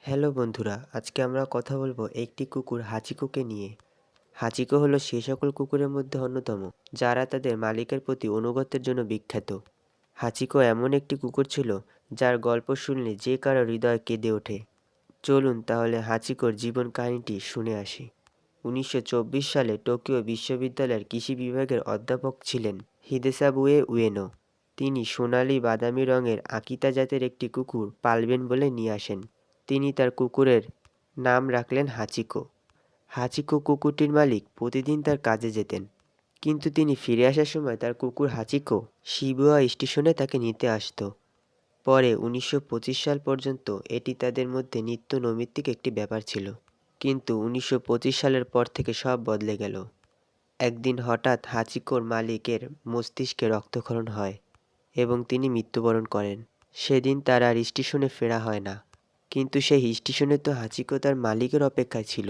Hello বন্ধুরা, আজকে আমরা কথা বলবো একটি কুকুর হাচিকোকে নিয়ে। হাচিকো হলো সেই সকল কুকুরের মধ্যে অন্যতম যারা তাদের মালিকের প্রতি আনুগত্যের জন্য বিখ্যাত। হাচিকো এমন একটি কুকুর ছিল যার গল্প শুনলে যে কারো হৃদয় কেঁদে ওঠে। চলুন তাহলে হাচিকোর জীবন কাহিনীটি শুনে আসি। 1924 সালে টোকিও বিশ্ববিদ্যালয়ের কৃষি বিভাগের অধ্যাপক ছিলেন হিদেসাবুয়ে উয়েনো। তিনি সোনালি বাদামি রঙের আকিতা জাতের একটি কুকুর পালবেন বলে নিয়ে আসেন। তিনি তার কুকুরের নাম রাখলেন হাচিকো। হাচিকো কুকুরটির মালিক প্রতিদিন তার কাজে যেতেন, কিন্তু তিনি ফিরে আসার সময় তার কুকুর হাচিকো শিবুয়া স্টেশনে তাকে নিতে আসতো। পরে 1925 সাল পর্যন্ত এটি তাদের মধ্যে নিত্য নৈমিত্তিক একটি ব্যাপার ছিল। কিন্তু 1925 সালের পর থেকে সব বদলে গেল। একদিন হঠাৎ হাচিকোর মালিকের মস্তিষ্কে রক্তক্ষরণ হয় এবং তিনি মৃত্যুবরণ করেন। সেদিন তার আর স্টেশনে ফেরা হয় না। কিন্তু সেই স্টেশনে তো হাচিকো তার মালিকের অপেক্ষায় ছিল।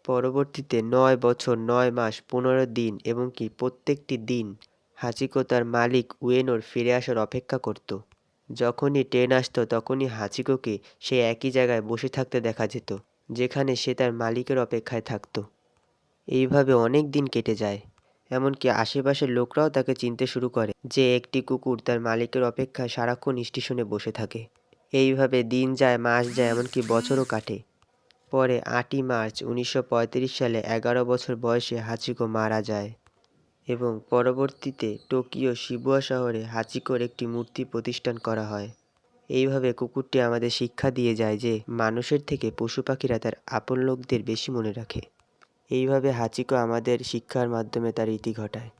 পরবর্তীতে 9 বছর 9 মাস 15 দিন এবং কি প্রত্যেকটি দিন হাচিকো তার মালিক উয়েনোর ফিরে আসার অপেক্ষা করত। যখনই ট্রেন আসতো তখনই হাচিকোকে সেই একই জায়গায় বসে থাকতে দেখা যেত, যেখানে সে তার মালিকের অপেক্ষায় থাকতো। এইভাবে অনেক দিন কেটে যায়। এমনকি আশেপাশের লোকরাও তাকে চিনতে শুরু করে যে একটি কুকুর তার মালিকের অপেক্ষায় সারাক্ষণ স্টেশনে বসে থাকে। এইভাবে দিন যায়, মাস যায়, এমনকি বছরও কাটে। পরে 8ই মার্চ 1935 সালে 11 বছর বয়সে হাচিকো মারা যায় এবং পরবর্তীতে টোকিও শিবুয়া শহরে হাচিকোর একটি মূর্তি প্রতিষ্ঠান করা হয়। এইভাবে কুকুরটি আমাদের শিক্ষা দিয়ে যায় যে মানুষের থেকে পশু পাখিরা তার আপন লোকদের বেশি মনে রাখে। এইভাবে হাচিকো আমাদের শিক্ষার মাধ্যমে তার ইতি ঘটায়।